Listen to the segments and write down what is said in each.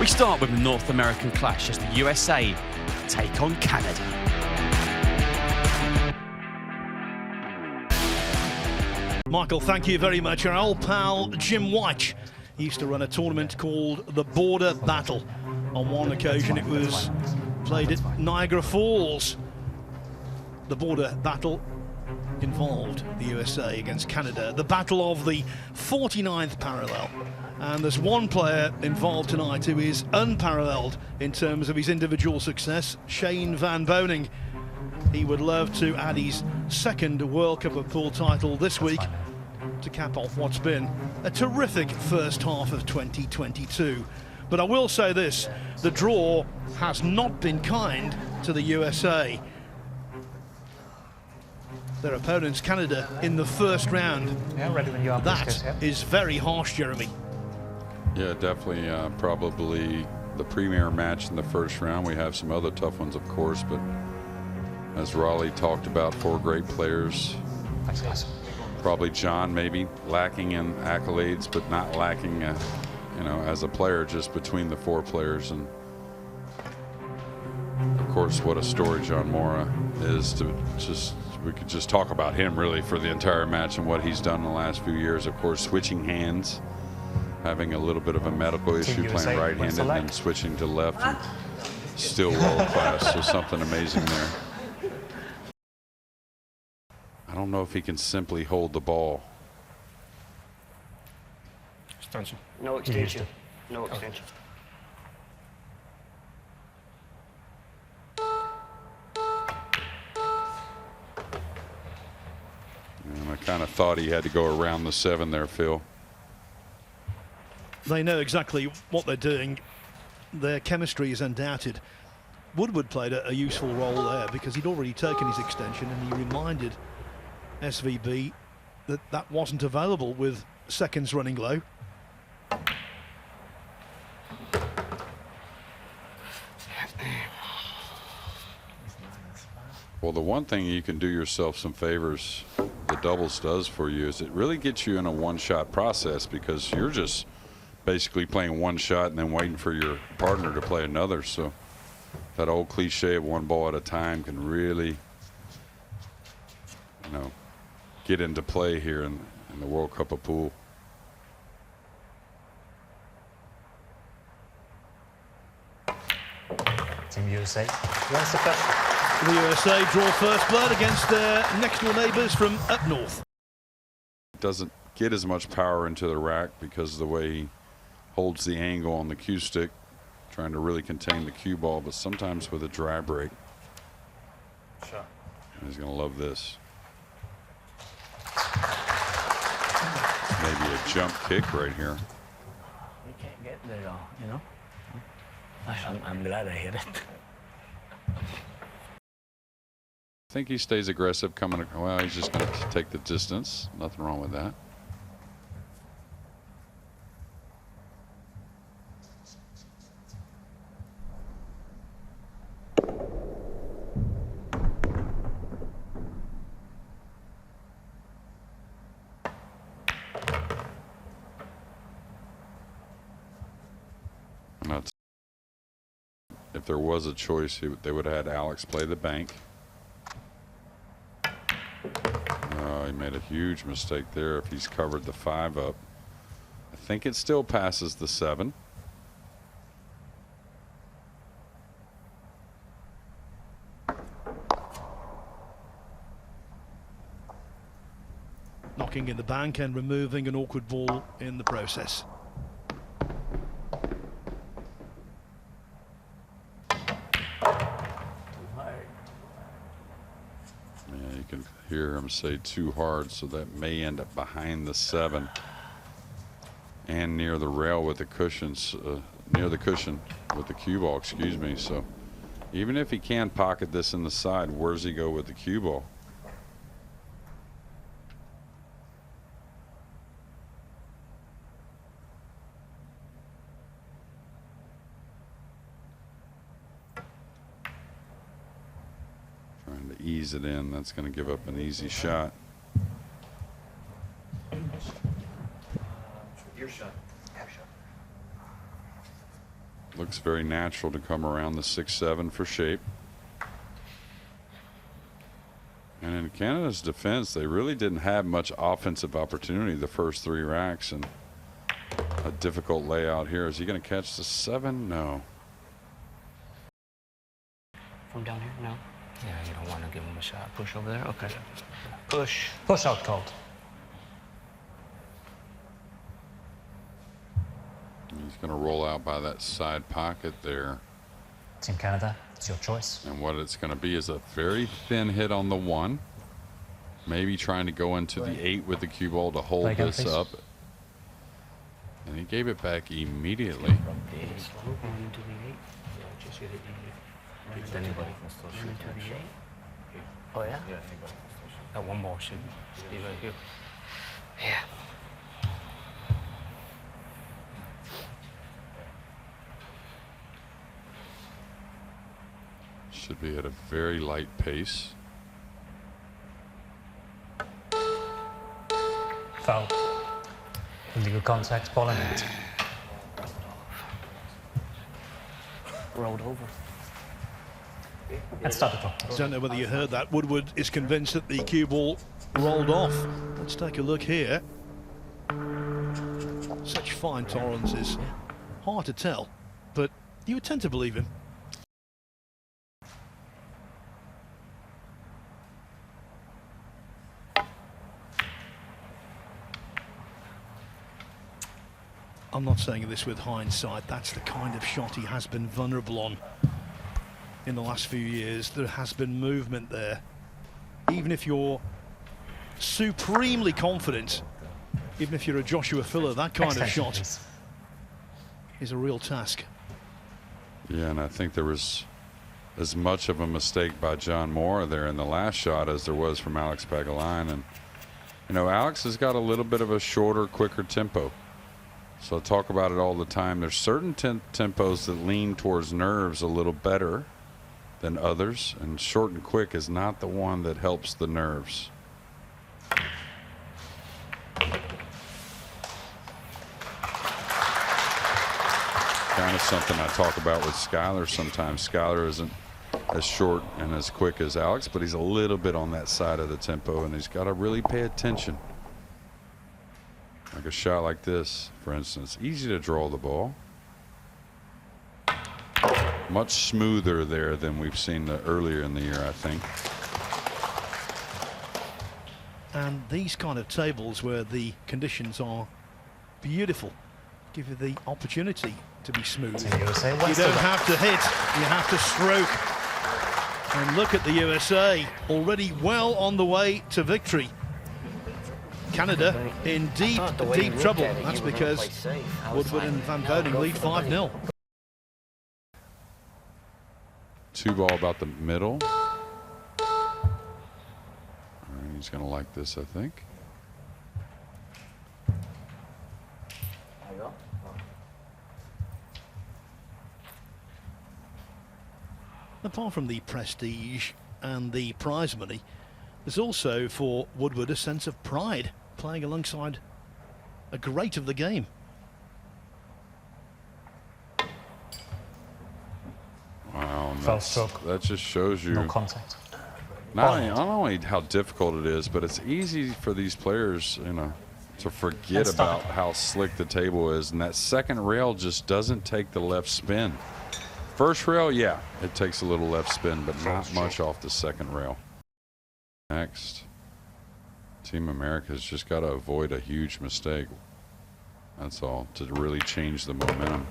We start with the North American clash as the USA take on Canada. Michael, thank you very much. Our old pal Jim White used to run a tournament called the Border Battle. On one occasion it was played at Niagara Falls. The Border Battle involved the USA against Canada, the battle of the 49th parallel. And there's one player involved tonight who is unparalleled in terms of his individual success, Shane Van Boening. He would love to add his second World Cup of Pool title this week to cap off what's been a terrific first half of 2022. But I will say this, the draw has not been kind to the USA. Their opponents, Canada, in the first round. Yeah, ready when you are. That is very harsh, Jeremy. Yeah, definitely, probably the premier match in the first round. We have some other tough ones, of course, but as Raleigh talked about, 4 great players. Thanks, guys. Probably John maybe lacking in accolades, but not lacking, you know, as a player, just between the 4 players. And of course, what a story John Mora is. To just, we could just talk about him really for the entire match and what he's done in the last few years. Of course, switching hands, having a little bit of a medical issue, playing right-handed and then switching to left, and still world class. So something amazing there. I don't know if he can simply hold the ball. Extension. No extension. No extension. And I kind of thought he had to go around the 7 there, Phil. They know exactly what they're doing. Their chemistry is undoubted. Woodward played a useful role there because he'd already taken his extension, and he reminded SVB that that wasn't available with seconds running low. Well, the one thing you can do yourself some favors, the doubles does for you, is it really gets you in a one-shot process, because you're just basically playing one shot and then waiting for your partner to play another. So that old cliche of one ball at a time can really, you know, get into play here in the World Cup of Pool. Team USA wants the first. The USA draw first blood against their next-door neighbours from up north. Doesn't get as much power into the rack because of the way he holds the angle on the cue stick, trying to really contain the cue ball, but sometimes with a dry break. Sure. And he's going to love this. Maybe a jump kick right here. You can't get there, you know. I'm glad I hit it. I think he stays aggressive coming. Well, he's just going to take the distance. Nothing wrong with that. If there was a choice, they would have had Alex play the bank. Oh, he made a huge mistake there. If he's covered the 5 up, I think it still passes the 7. Knocking in the bank and removing an awkward ball in the process. Yeah, you can hear him say too hard, so that may end up behind the 7 and near the rail with the cushions, near the cushion with the cue ball, excuse me. So even if he can pocket this in the side, where's he go with the cue ball? Trying to ease it in. That's going to give up an easy shot. Your shot. Have shot. looks very natural to come around the 6-7 for shape. And in Canada's defense, they really didn't have much offensive opportunity the first 3 racks, and a difficult layout here. Is he going to catch the 7? No. From down here? No. Yeah, you don't want to give him a shot. Push over there? Okay. Push. Push out cold. He's going to roll out by that side pocket there. Team Canada, it's your choice. And what it's going to be is a very thin hit on the 1. Maybe trying to go into the 8 with the cue ball to hold again, this please. up. And he gave it back immediately. Into the 8. Just hit it easy. Anybody can still shoot into the 8. Oh, yeah? That one ball should be right here. Yeah. Should be at a very light pace. Foul. Illegal contact, ball in net. Rolled over. And start the clock. I don't know whether you heard that. Woodward is convinced that the cue ball rolled off. Let's take a look here. Such fine tolerances. Hard to tell, but you would tend to believe him. I'm not saying this with hindsight. That's the kind of shot he has been vulnerable on in the last few years. There has been movement there. Even if you're supremely confident, even if you're a Joshua Filler, that kind of shot Please. is a real task. Yeah, and I think there was as much of a mistake by John Moore there in the last shot as there was from Alex Pagaline. And, you know, Alex has got a little bit of a shorter, quicker tempo. So I talk about it all the time. There's certain tempos that lean towards nerves a little better than others, and short and quick is not the one that helps the nerves. Kind of something I talk about with Skylar sometimes. Skylar isn't as short and as quick as Alex, but he's a little bit on that side of the tempo, and he's got to really pay attention. Like a shot like this, for instance, easy to draw the ball. Much smoother there than we've seen earlier in the year, I think. And these kind of tables where the conditions are beautiful give you the opportunity to be smooth. Team USA You wants don't to have to hit, you have to stroke. And look at the USA, already well on the way to victory. Canada in deep trouble. That's because Woodward and Van Boning lead 5-0. 2 ball about the middle. All right, he's going to like this, I think. There you go. Apart from the prestige and the prize money, there's also for Woodward a sense of pride playing alongside a great of the game. Wow, Foul stroke. that just shows you no contact. not only how difficult it is, but it's easy for these players, you know, to forget And stop. about how slick the table is, and that second rail just doesn't take the left spin. First rail, yeah, it takes a little left spin, but not much off the second rail. Next, Team America's just got to avoid a huge mistake. That's all, to really change the momentum.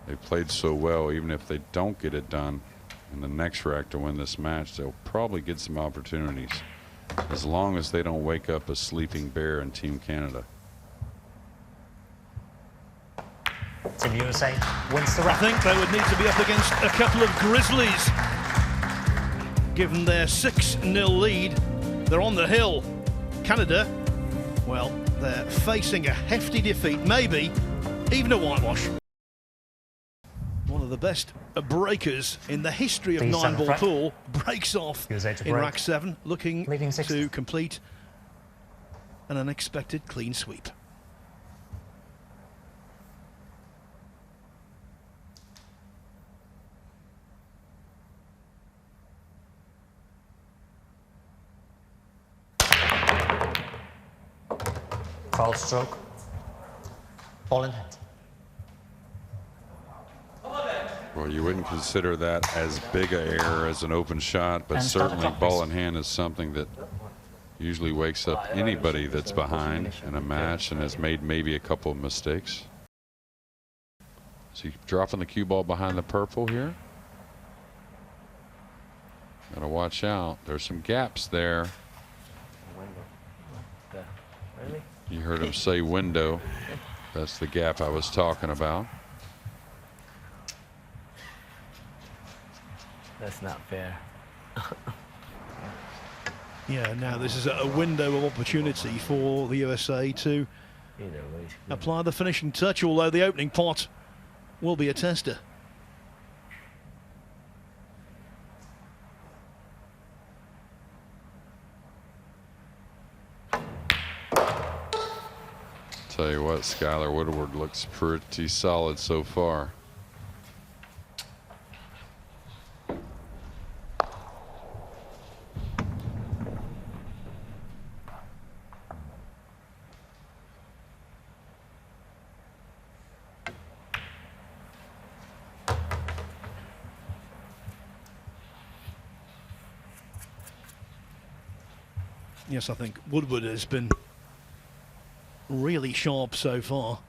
They played so well, even if they don't get it done in the next rack to win this match, they'll probably get some opportunities, as long as they don't wake up a sleeping bear in Team Canada. Team USA wins the I rack. think they would need to be up against a couple of Grizzlies. Given their 6-0 lead, they're on the hill. Canada, well, they're facing a hefty defeat, maybe even a whitewash. One of the best breakers in the history of Please stand 9-ball front. pool breaks off USA to in break. rack 7, looking Leading 6th. to complete an unexpected clean sweep. Foul stroke. Ball in hand. Well, you wouldn't consider that as big a error as an open shot, but And start the certainly clock, ball please. in hand is something that usually wakes up anybody that's behind in a match and has made maybe a couple of mistakes. So you dropping the cue ball behind the purple here. Gotta watch out. There's some gaps there. Really? You heard him say window. That's the gap I was talking about. That's not fair. Yeah, now this is a window of opportunity for the USA to Either way. apply the finishing touch, although the opening pot will be a tester. Tell you what, Skylar Woodward looks pretty solid so far. Yes, I think Woodward has been really sharp so far.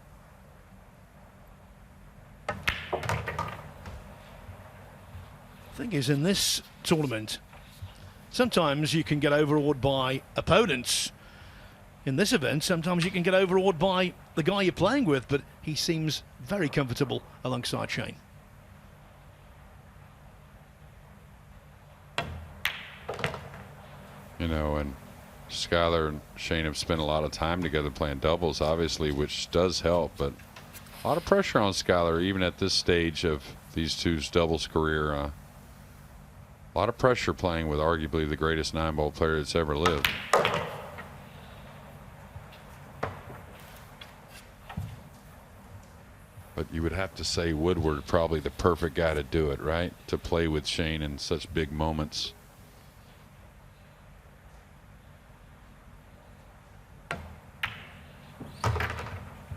Thing is, in this tournament, sometimes you can get overawed by opponents. In this event, sometimes you can get overawed by the guy you're playing with, but he seems very comfortable alongside Shane. You know, and Skylar and Shane have spent a lot of time together playing doubles, obviously, which does help, but a lot of pressure on Skylar, even at this stage of these two's doubles career. A lot of pressure playing with arguably the greatest 9-ball player that's ever lived. But you would have to say Woodward probably the perfect guy to do it, right? To play with Shane in such big moments.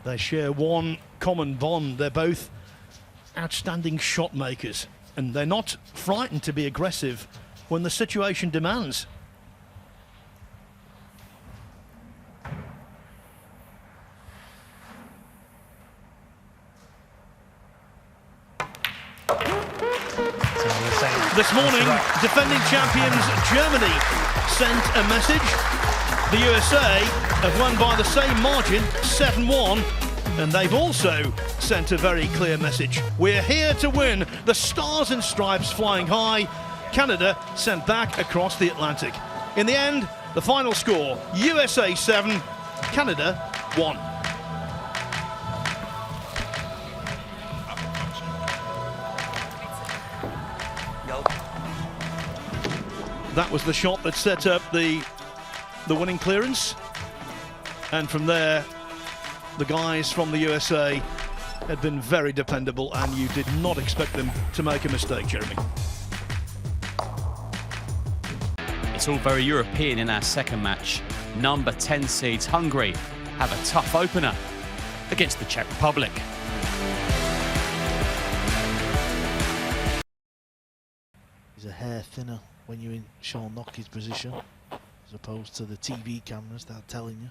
They share one common bond. They're both outstanding shot makers, and they're not frightened to be aggressive when the situation demands. This morning, defending champions Germany sent a message. The USA have won by the same margin, 7-1, and they've also sent a very clear message. We're here to win. The stars and stripes flying high. Canada sent back across the Atlantic. In the end, the final score, USA 7, Canada 1. That was the shot that set up the winning clearance, and from there the guys from the USA had been very dependable, and you did not expect them to make a mistake, Jeremy. It's all very European in our second match. Number 10 seeds Hungary have a tough opener against the Czech Republic. He's a hair thinner when you're in Sean Nockey's position, as opposed to the TV cameras that are telling you.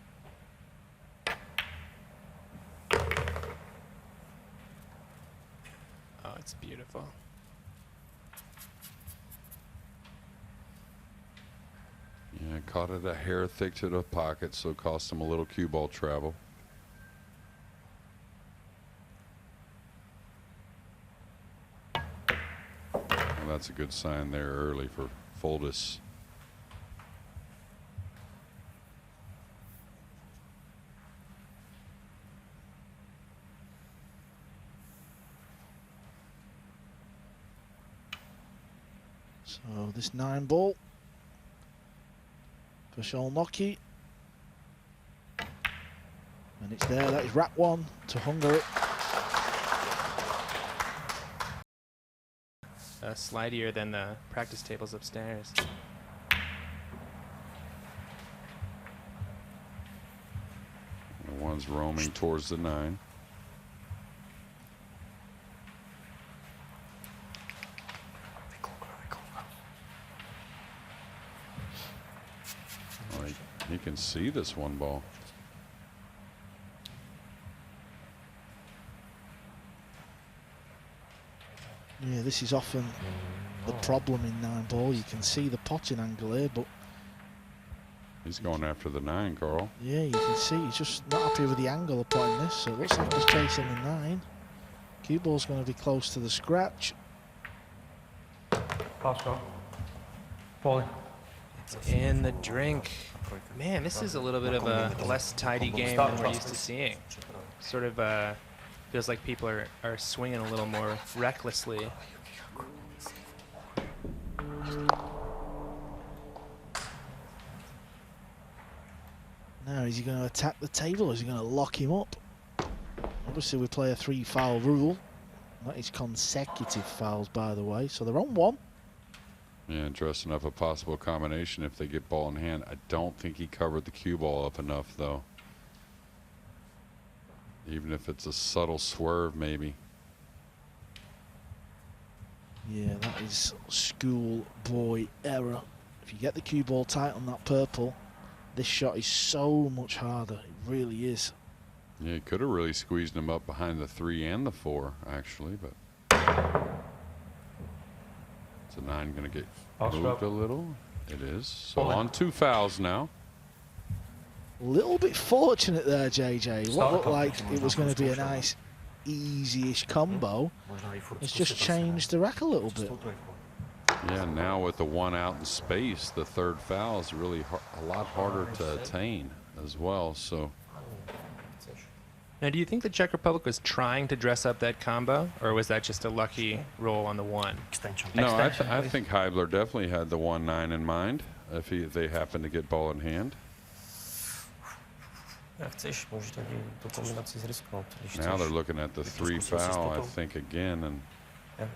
Oh, it's beautiful. Yeah, caught it a hair thick to the pocket, so it cost him a little cue ball travel. Well, that's a good sign there early for Foldis. So this 9-ball for Sean Nockey. And it's there, that is rack 1 to Hungary. Slidier than the practice tables upstairs. hands roaming towards the 9. Oh, he can see this one ball. Yeah, this is often the problem in 9 ball. You can see the potting angle here, but He's going after the 9, Carl. yeah, you can see he's just not happy with the angle of putting this. So it looks like he's chasing the 9. Cue ball's going to be close to the scratch. Pass go. Volley. It's in the drink. Man, this is a little bit of a less tidy game than we're used to seeing. Sort of feels like people are swinging a little more recklessly. Now, is he going to attack the table or is he going to lock him up? Obviously, we play a 3-foul rule. That is consecutive fouls, by the way. So they're on 1. Yeah, dressing up a possible combination if they get ball in hand. I don't think he covered the cue ball up enough, though. Even if it's a subtle swerve, maybe. Yeah, that is schoolboy error. If you get the cue ball tight on that purple, this shot is so much harder. It really is. Yeah, he could have really squeezed him up behind the 3 and the 4, actually, but. Is the 9 going to get moved a little? It is. So on 2 fouls now. A little bit fortunate there, JJ. What looked like it was going to be a nice, easy-ish combo. It's just changed the rack a little bit. Yeah, now with the 1 out in space, the 3rd foul is really a lot harder to attain as well. So. Now, do you think the Czech Republic was trying to dress up that combo, or was that just a lucky roll on the 1? No, I think Heibler definitely had the 1-9 in mind if they happen to get ball in hand. Now they're looking at the 3 foul, I think, again, and I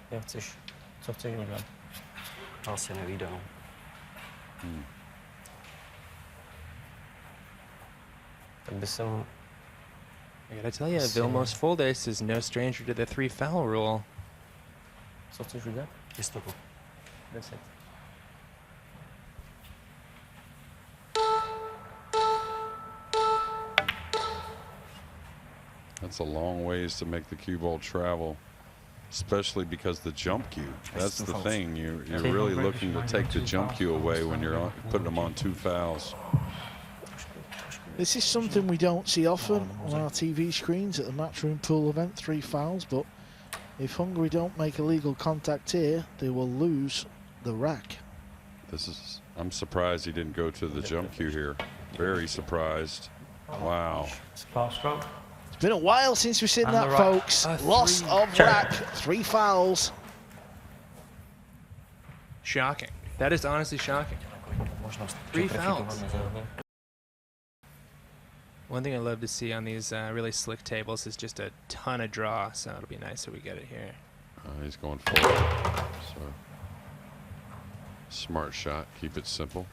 gotta tell you, Vilmos Foldes is no stranger to the 3 foul rule. that's a long ways to make the cue ball travel, especially because the jump cue. That's the thing. You're really looking to take the jump cue away when you're putting them on 2 fouls. This is something we don't see often on our TV screens at the Matchroom pool event, 3 fouls, but if Hungary don't make illegal contact here, they will lose the rack. I'm surprised he didn't go to the jump cue here. Very surprised. Wow. It's been a while since we've seen that, folks. Loss of rack, 3 fouls. Shocking. That is honestly shocking. 3 fouls. One thing I love to see on these really slick tables is just a ton of draw, so it'll be nice if we get it here. He's going forward. So smart shot. Keep it simple.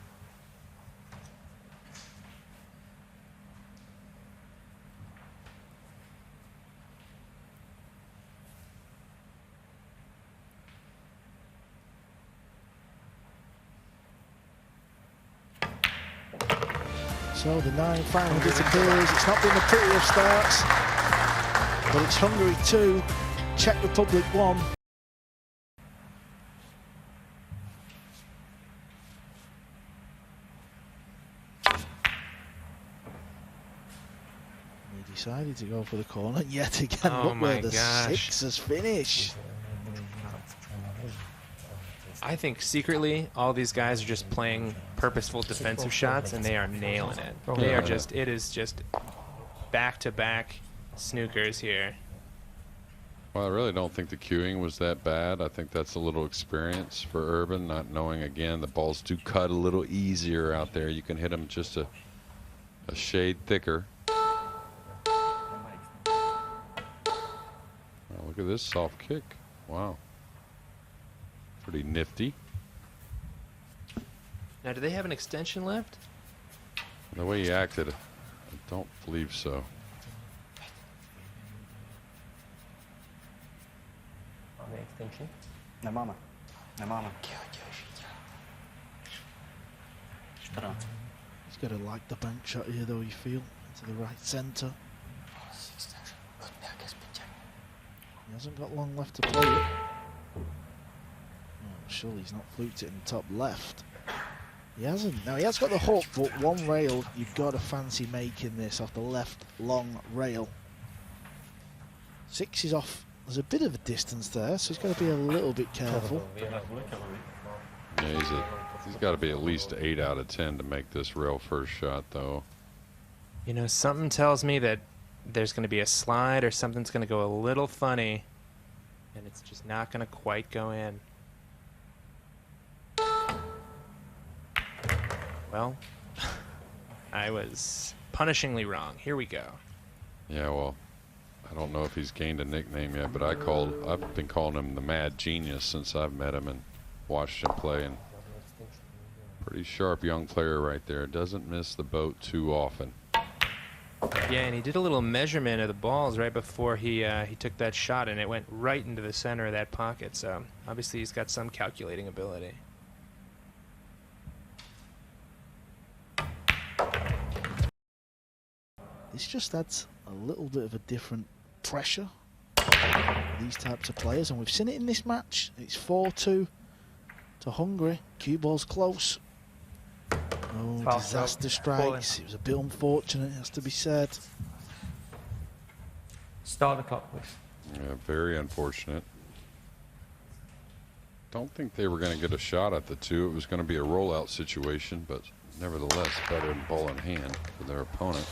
So the 9 finally disappears. It's not been the pretty of starts, but it's Hungary 2, Czech Republic 1. He decided to go for the corner yet again. Oh, look where my the gosh. 6 has finished. I think secretly all these guys are just playing purposeful defensive shots, and they are nailing it. They are just, it is just back-to-back snookers here. Well, I really don't think the cueing was that bad. I think that's a little experience for Urban, not knowing, again, the balls do cut a little easier out there. You can hit them just a shade thicker. Well, look at this soft kick. Wow. Pretty nifty. Now, do they have an extension left? The way he acted, I don't believe so. the extension. Na mama. Na mama. He's got to like the bank shot here, though, you feel, into the right centre. He hasn't got long left to play it. Oh, surely he's not fluked it in the top left. He hasn't. Now, he has got the hook, but one rail, you've got to fancy making this off the left long rail. 6 is off. There's a bit of a distance there, so he's got to be a little bit careful. Yeah, he's got to be at least 8 out of 10 to make this rail first shot, though. You know, something tells me that there's going to be a slide or something's going to go a little funny, and it's just not going to quite go in. Well, I was punishingly wrong. Here we go. Yeah, well, I don't know if he's gained a nickname yet, but I've been calling him the Mad Genius since I've met him and watched him play. And pretty sharp young player right there. Doesn't miss the boat too often. Yeah, and he did a little measurement of the balls right before he took that shot, and it went right into the center of that pocket. So obviously he's got some calculating ability. This just adds a little bit of a different pressure for these types of players, and we've seen it in this match. It's 4-2 to Hungary. Cue ball's close. Oh, disaster strikes. It was a bit unfortunate, it has to be said. Start the clock, please. Yeah, very unfortunate. Don't think they were going to get a shot at the two. It was going to be a rollout situation, but nevertheless, better than ball in hand for their opponent.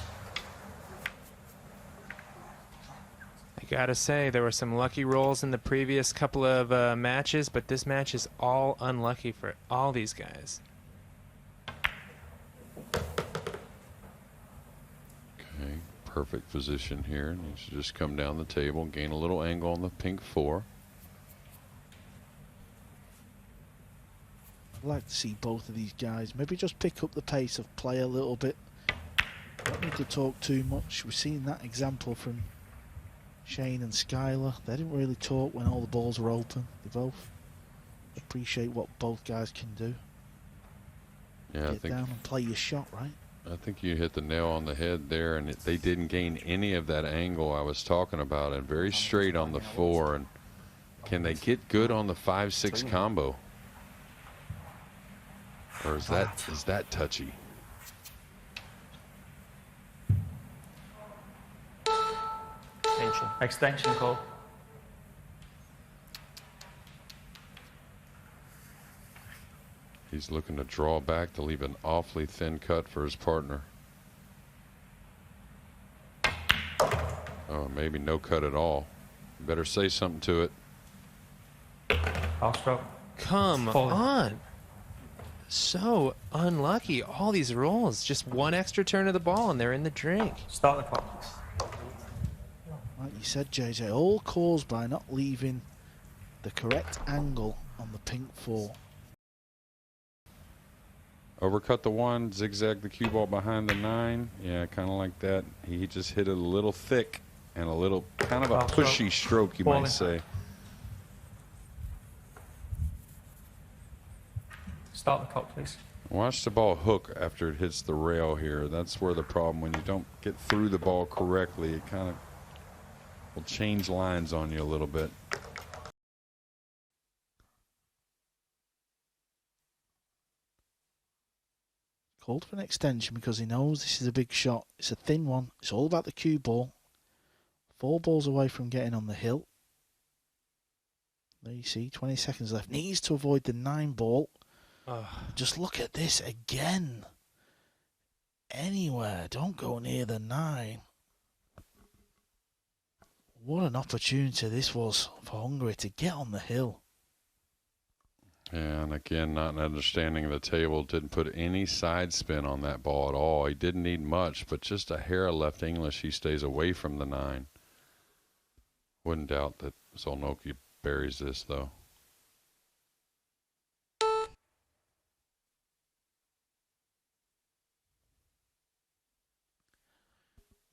I gotta say, there were some lucky rolls in the previous couple of matches, but this match is all unlucky for all these guys. Okay, perfect position here. Needs to just come down the table and gain a little angle on the pink 4. I'd like to see both of these guys maybe just pick up the pace of play a little bit. Don't need to talk too much. We've seen that example from Shane and Skylar. They didn't really talk when all the balls were open. They both appreciate what both guys can do. Yeah, Get down and play your shot, right? I think you hit the nail on the head there, and they didn't gain any of that angle I was talking about, and very straight on the 4. And can they get good on the 5-6 combo? Or is that touchy? Extension call. He's looking to draw back to leave an awfully thin cut for his partner. Oh, maybe no cut at all. Better say something to it. Half stroke. Come on. So unlucky. All these rolls. Just one extra turn of the ball and they're in the drink. Start the clock, please. Like you said, JJ, all caused by not leaving the correct angle on the pink 4. Overcut the 1, zigzag the cue ball behind the 9. Yeah, kind of like that. He just hit it a little thick and a little kind of a pushy stroke, you might say. Start the clock, please. Watch the ball hook after it hits the rail here. That's where the problem, when you don't get through the ball correctly, it kind of will change lines on you a little bit. Called for an extension because he knows this is a big shot. It's a thin one. It's all about the cue ball. 4 balls away from getting on the hill. There you see, 20 seconds left. Needs to avoid the 9 ball. Just look at this again. Anywhere. Don't go near the 9. What an opportunity this was for Hungary to get on the hill. And again, not an understanding of the table. Didn't put any side spin on that ball at all. He didn't need much, but just a hair of left English. He stays away from the 9. Wouldn't doubt that Solnoki buries this, though.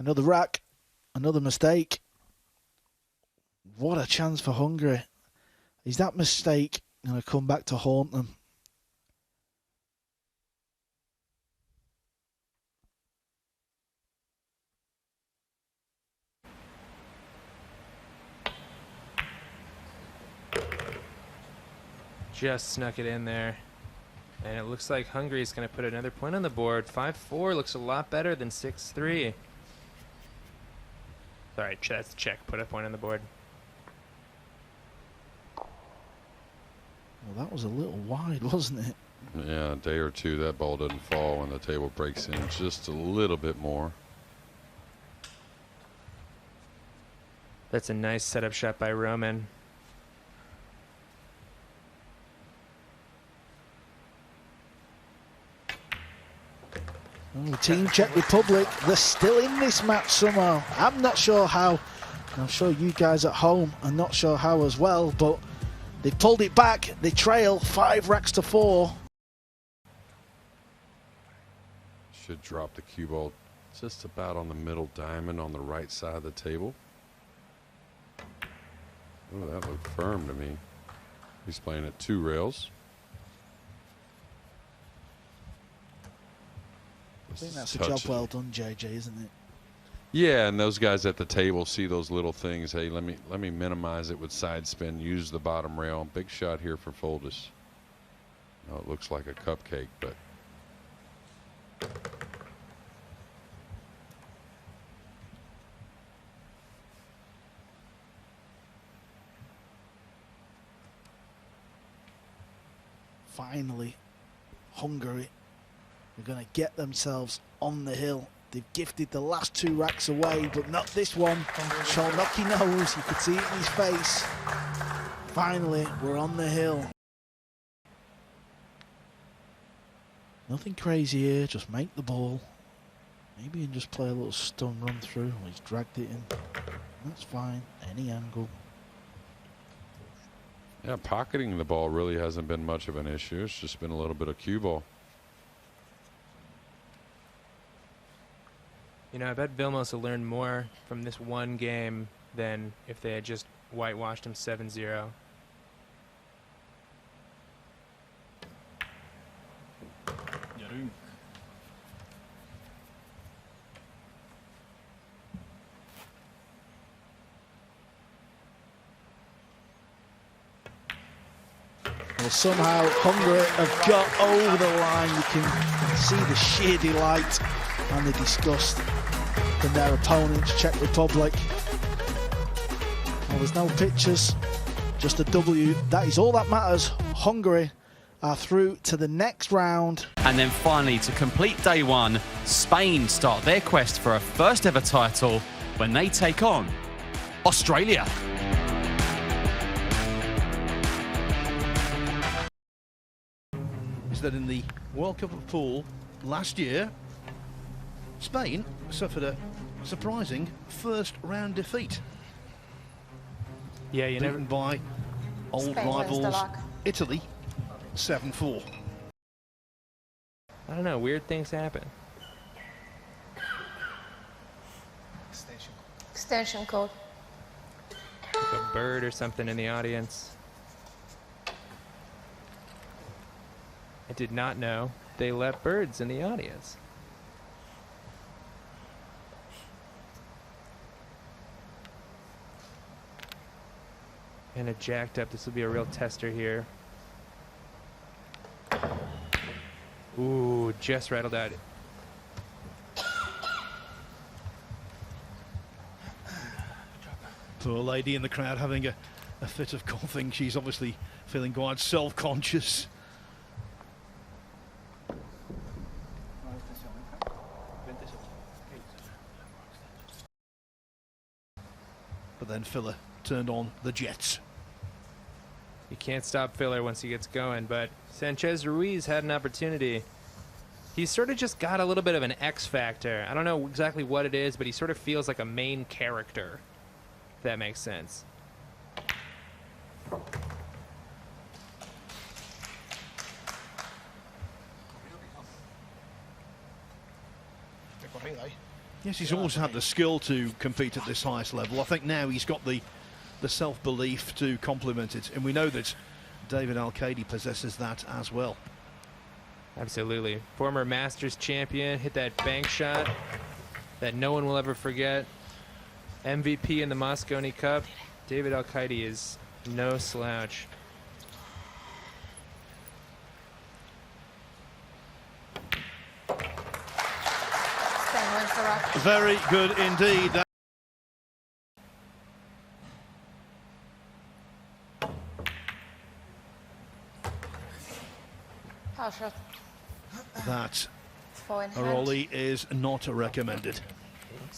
Another rack. Another mistake. What a chance for Hungary. Is that mistake going to come back to haunt them? Just snuck it in there. And it looks like Hungary is going to put another point on the board. 5-4 looks a lot better than 6-3. Sorry, that's Czech. Put a point on the board. Well, that was a little wide, wasn't it? Yeah, a day or two, that ball doesn't fall when the table breaks in just a little bit more. That's a nice setup shot by Roman. Oh, Team Czech Republic, they're still in this match somehow. I'm not sure how. I'm sure you guys at home are not sure how as well, but they pulled it back. They trail 5 racks to 4. Should drop the cue ball just about on the middle diamond on the right side of the table. Oh, that looked firm to me. He's playing at 2 rails. I think that's a job well done, JJ, isn't it? Yeah, and those guys at the table see those little things. Hey, let me minimize it with side spin. Use the bottom rail. Big shot here for Foldis. No, it looks like a cupcake, but Finally, Hungary are going to get themselves on the hill. They've gifted the last 2 racks away, but not this one. Sholnocky knows, you could see it in his face. Finally, we're on the hill. Nothing crazy here, just make the ball. Maybe you can just play a little stun run through. He's dragged it in. That's fine, any angle. yeah, pocketing the ball really hasn't been much of an issue. It's just been a little bit of cue ball. You know, I bet Vilmos will learn more from this one game than if they had just whitewashed him 7-0. Well, somehow Hungary have got over the line. You can see the sheer delight and the disgust from their opponents, Czech Republic. Well, there's no pictures, just a W. That is all that matters. Hungary are through to the next round. And then finally, to complete day 1, Spain start their quest for a first ever title when they take on Australia. Is that in the World Cup of Pool last year, Spain suffered a surprising first round defeat. Yeah, you never. Beaten by old rivals Italy 7-4. I don't know, weird things happen. Extension code. Like a bird or something in the audience. I did not know they let birds in the audience. And a jacked up. This will be a real tester here. Ooh, just rattled out. Poor lady in the crowd having a fit of coughing. She's obviously feeling quite self-conscious. But then Filler turned on the jets. You can't stop Filler once he gets going, but Sanchez Ruiz had an opportunity. He's sort of just got a little bit of an X factor. I don't know exactly what it is, but he sort of feels like a main character, if that makes sense. Yes, he's always had the skill to compete at this highest level. I think now he's got the the self-belief to complement it. And we know that David Al-Qaedi possesses that as well. Absolutely. Former Masters champion, hit that bank shot that no one will ever forget. MVP in the Moscone Cup. David Al-Qaedi is no slouch. Very good indeed. That Aroli is not recommended.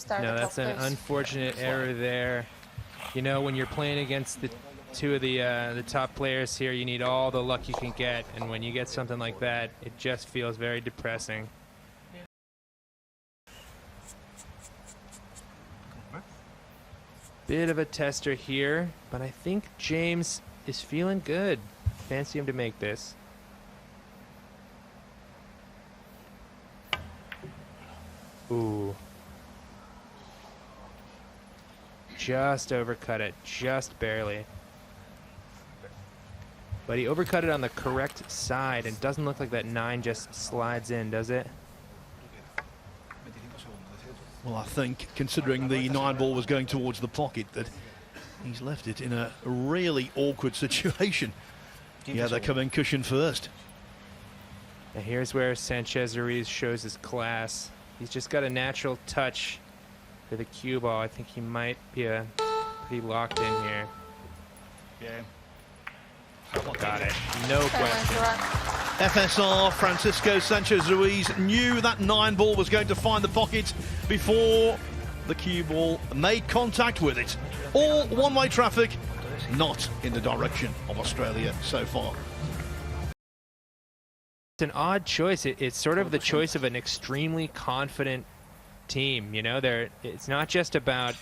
No, that's an unfortunate error there. You know, when you're playing against the two of the top players here, you need all the luck you can get, and when you get something like that, it just feels very depressing. Bit of a tester here, but I think James is feeling good. Fancy him to make this. Ooh. Just overcut it, just barely. But he overcut it on the correct side, and doesn't look like that 9 just slides in, does it? Well, I think, considering the 9 ball was going towards the pocket, that he's left it in a really awkward situation. Yeah, they come in cushion first. And here's where Sanchez Ruiz shows his class. He's just got a natural touch for the cue ball. I think he might be pretty locked in here. Yeah. Got it. No question. FSR Francisco Sanchez Ruiz knew that 9 ball was going to find the pocket before the cue ball made contact with it. All one-way traffic, not in the direction of Australia so far. It's an odd choice. It's sort of the choice of an extremely confident team. You know, it's not just about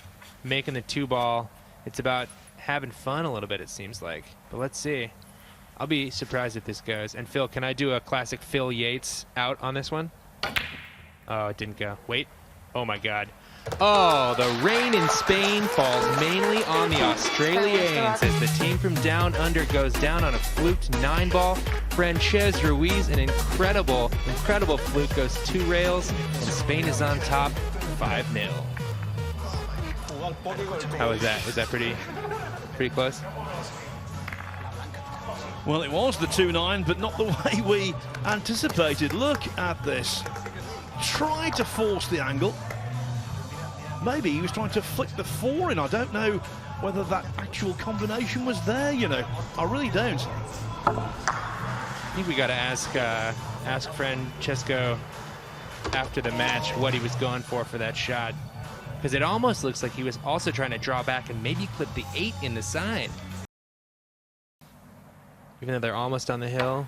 making the 2 ball. It's about having fun a little bit, it seems like. But let's see. I'll be surprised if this goes. And Phil, can I do a classic Phil Yates out on this one? Oh, it didn't go. Wait. Oh my God. Oh, the rain in Spain falls mainly on the Australians as the team from down under goes down on a fluked 9 ball. Sanchez Ruiz, an incredible fluke, goes 2 rails, and Spain is on top 5-0. How was that? Was that pretty close? Well, it was the 2-9, but not the way we anticipated. Look at this. Tried to force the angle. Maybe he was trying to flick the 4 in. I don't know whether that actual combination was there, you know. I really don't. I think we got to ask Francesco after the match what he was going for that shot. Because it almost looks like he was also trying to draw back and maybe clip the 8 in the side. Even though they're almost on the hill,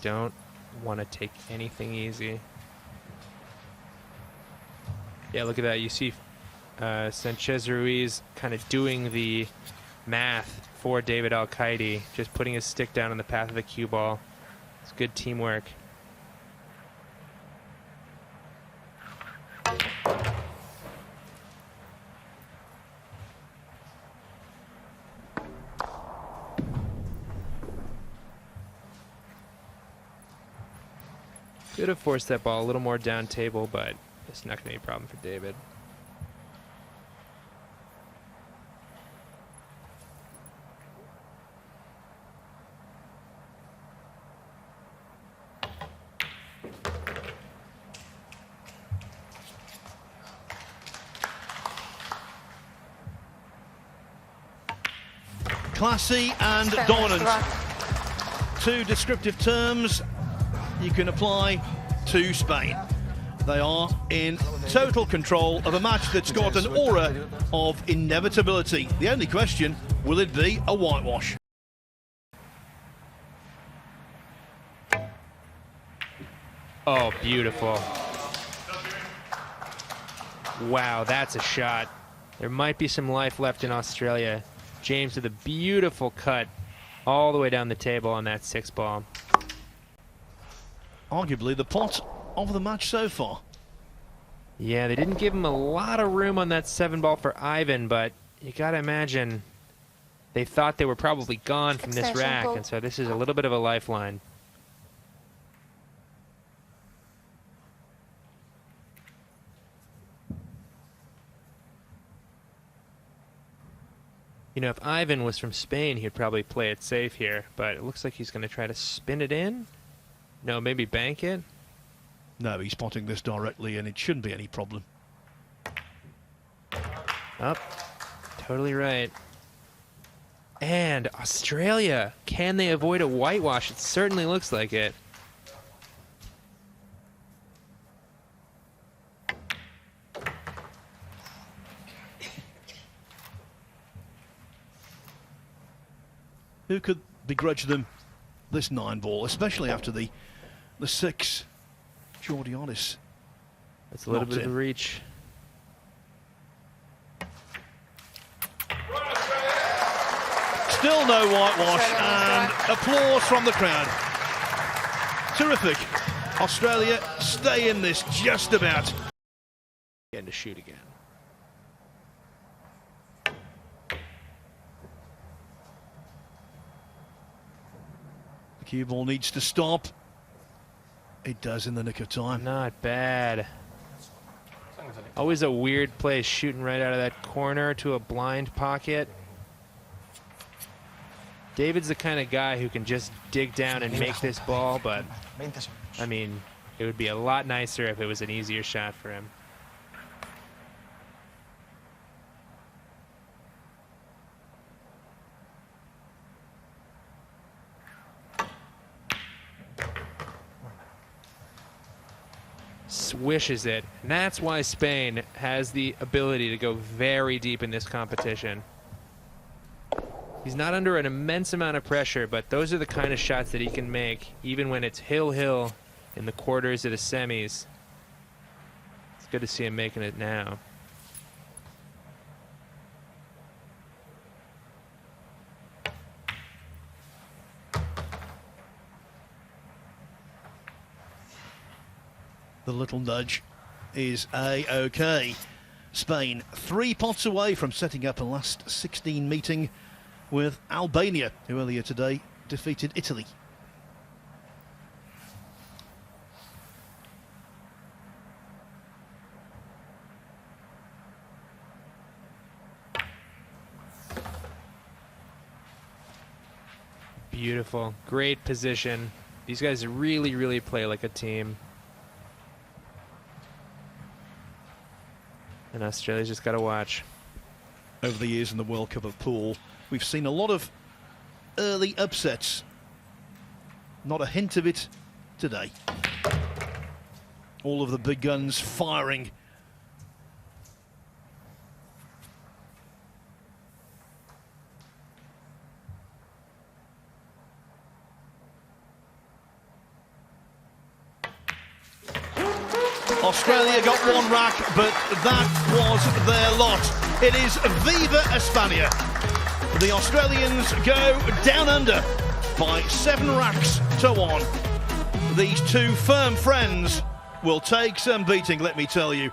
don't want to take anything easy. Yeah, look at that. You see Sanchez Ruiz kind of doing the math for David Al-Qaedi, just putting his stick down in the path of the cue ball. It's good teamwork. Could have forced that ball a little more down table, but it's not going to be a problem for David. Classy and dominant. 2 descriptive terms you can apply to Spain. They are in total control of a match that's got an aura of inevitability. The only question, will it be a whitewash? Oh, beautiful. Wow, that's a shot. There might be some life left in Australia. James with a beautiful cut all the way down the table on that 6 ball. Arguably the pot of the match so far. Yeah, they didn't give him a lot of room on that 7 ball for Ivan, but you gotta imagine they thought they were probably gone from this rack, and so this is a little bit of a lifeline. You know, if Ivan was from Spain, he'd probably play it safe here, but it looks like he's going to try to spin it in. No, maybe bank it. No, he's spotting this directly, and it shouldn't be any problem. Up. Totally right. And Australia. Can they avoid a whitewash? It certainly looks like it. Who could begrudge them this 9-ball, especially after the 6? Georgiadis. That's a little bit of a reach. Still no whitewash, and applause from the crowd. Terrific. Australia stay in this just about. Getting to shoot again. The cue ball needs to stop. It does in the nick of time. Not bad. Always a weird play, shooting right out of that corner to a blind pocket. David's the kind of guy who can just dig down and make this ball, but I mean, it would be a lot nicer if it was an easier shot for him. Swishes it, and that's why Spain has the ability to go very deep in this competition. He's not under an immense amount of pressure, but those are the kind of shots that he can make, even when it's hill-hill in the quarters of the semis. It's good to see him making it now. The little nudge is A-OK. Spain 3 pots away from setting up a last 16 meeting with Albania, who earlier today defeated Italy. Beautiful. Great position. These guys really, really play like a team. And Australia's just got to watch. Over the years in the World Cup of Pool, we've seen a lot of early upsets. Not a hint of it today. All of the big guns firing. Australia got 1 rack, but that was their lot. It is Viva España. The Australians go down under by 7 racks to 1. These two firm friends will take some beating, let me tell you.